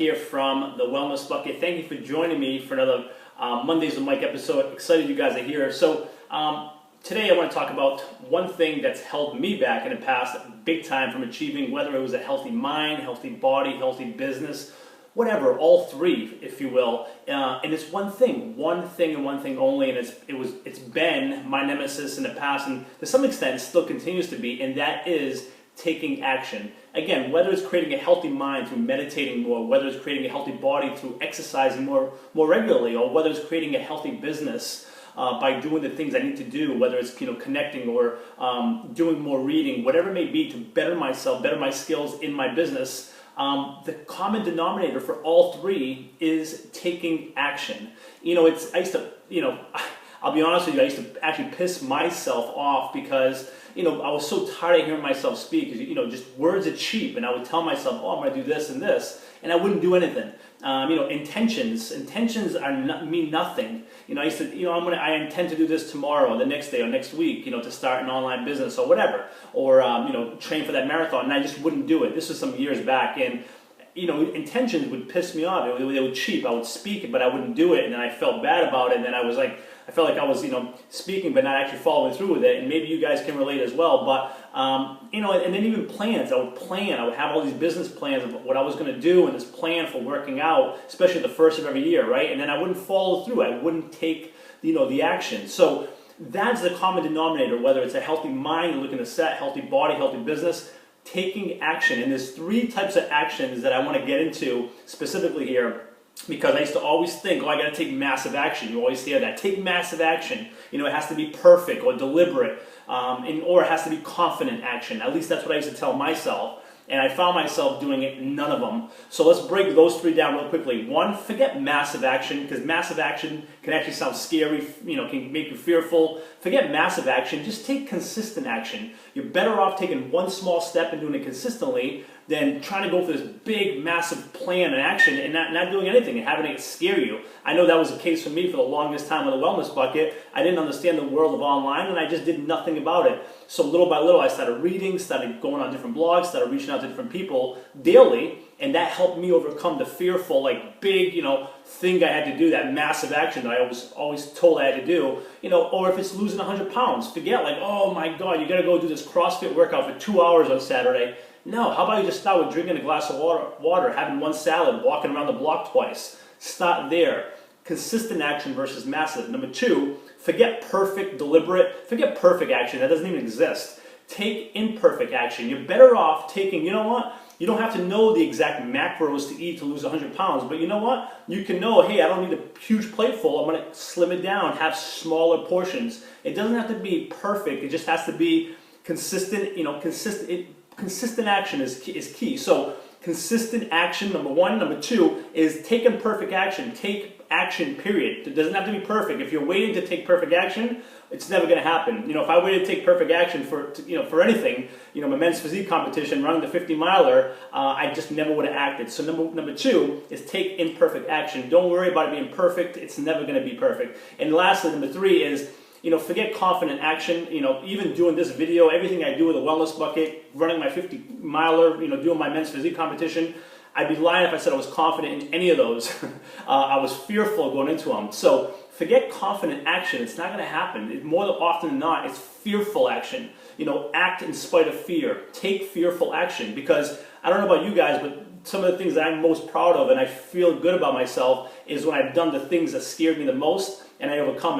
here from the Wellness Bucket. Thank you for joining me for another Mondays with Mike episode. Excited you guys are here. So today I want to talk about one thing that's held me back in the past big time from achieving, whether it was a healthy mind, healthy body, healthy business, whatever, all three, if you will. And it's one thing and one thing only, and it's been my nemesis in the past, and to some extent still continues to be, and that is taking action. Again, whether it's creating a healthy mind through meditating more, whether it's creating a healthy body through exercising more regularly, or whether it's creating a healthy business by doing the things I need to do, whether it's connecting or doing more reading, whatever it may be to better myself, better my skills in my business. The common denominator for all three is taking action. I'll be honest with you, I used to actually piss myself off because, I was so tired of hearing myself speak. Just words are cheap, and I would tell myself, oh, I'm going to do this and this, and I wouldn't do anything. Intentions mean nothing. I used to, I intend to do this tomorrow, or the next day, or next week, to start an online business or whatever, or train for that marathon, and I just wouldn't do it. This was some years back, and intentions would piss me off. They were cheap. I would speak it, but I wouldn't do it, and then I felt bad about it, and then I felt like I was, speaking but not actually following through with it, and maybe you guys can relate as well, but, and then even plans. I would have all these business plans of what I was going to do, and this plan for working out, especially the first of every year, right? And then I wouldn't follow through. I wouldn't take, the action. So that's the common denominator, whether it's a healthy mind, you're looking to set, healthy body, healthy business, taking action. And there's three types of actions that I want to get into specifically here, because I used to always think, I got to take massive action. You always hear that. Take massive action. It has to be perfect or deliberate, or it has to be confident action. At least that's what I used to tell myself. And I found myself doing it, none of them. So let's break those three down real quickly. One, forget massive action, because massive action can actually sound scary, can make you fearful. Forget massive action, just take consistent action. You're better off taking one small step and doing it consistently than trying to go for this big, massive plan and action and not doing anything and having it scare you. I know that was the case for me for the longest time with the Wellness Bucket. I didn't understand the world of online, and I just did nothing about it. So little by little, I started reading, started going on different blogs, started reaching out to different people daily, and that helped me overcome the fearful, big, thing I had to do, that massive action that I was always told I had to do, or if it's losing 100 pounds, forget oh my God, you got to go do this CrossFit workout for 2 hours on Saturday. No, how about you just start with drinking a glass of water, having one salad, walking around the block twice. Start there. Consistent action versus massive. Number two, forget perfect action. That doesn't even exist. Take imperfect action. You're better off taking, you don't have to know the exact macros to eat to lose 100 pounds, but you know what? You can know, hey, I don't need a huge plate full. I'm going to slim it down, have smaller portions. It doesn't have to be perfect. It just has to be consistent, consistent action is key. So consistent action, number one. Number two is take imperfect action. Take action, period. It doesn't have to be perfect. If you're waiting to take perfect action, it's never going to happen. If I waited to take perfect action for anything, my men's physique competition, running the 50-miler, I just never would have acted. So number two is take imperfect action. Don't worry about it being perfect. It's never going to be perfect. And lastly, number three is, forget confident action. Even doing this video, everything I do with the Wellness Bucket, running my 50-miler, doing my men's physique competition, I'd be lying if I said I was confident in any of those. I was fearful going into them. So forget confident action. It's not going to happen. More often than not, it's fearful action. Act in spite of fear. Take fearful action, because I don't know about you guys, but some of the things that I'm most proud of and I feel good about myself is when I've done the things that scared me the most and I overcome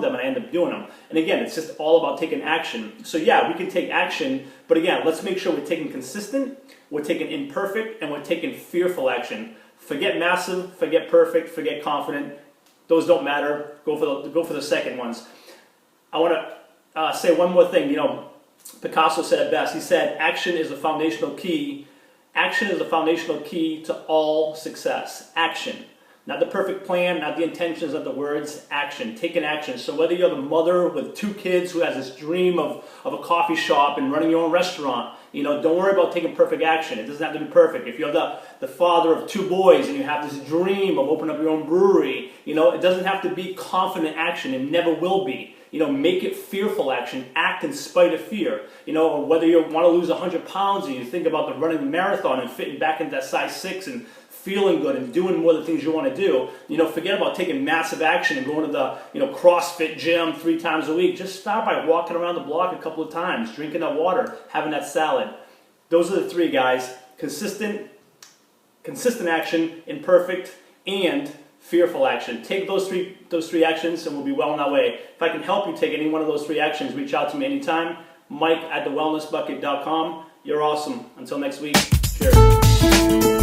them and I end up doing them. And again, it's just all about taking action. So yeah, we can take action, but again, let's make sure we're taking consistent, we're taking imperfect, and we're taking fearful action. Forget massive, forget perfect, forget confident. Those don't matter. Go for the second ones. I want to say one more thing. Picasso said it best. He said, action is the foundational key. Action is the foundational key to all success. Action. Not the perfect plan, not the intentions, not the words. Action. Take an action. So whether you're the mother with 2 kids who has this dream of a coffee shop and running your own restaurant, don't worry about taking perfect action. It doesn't have to be perfect. If you're the father of 2 boys and you have this dream of opening up your own brewery, it doesn't have to be confident action. It never will be. Make it fearful action. Act in spite of fear. Or whether you want to lose 100 pounds and you think about running the marathon and fitting back into that size 6 and feeling good and doing more of the things you want to do, forget about taking massive action and going to the, CrossFit gym 3 times a week. Just start by walking around the block a couple of times, drinking that water, having that salad. Those are the 3, guys. Consistent action, imperfect, and fearful action. Take those three actions and we'll be well on our way. If I can help you take any one of those 3 actions, reach out to me anytime. Mike@thewellnessbucket.com. You're awesome. Until next week, cheers.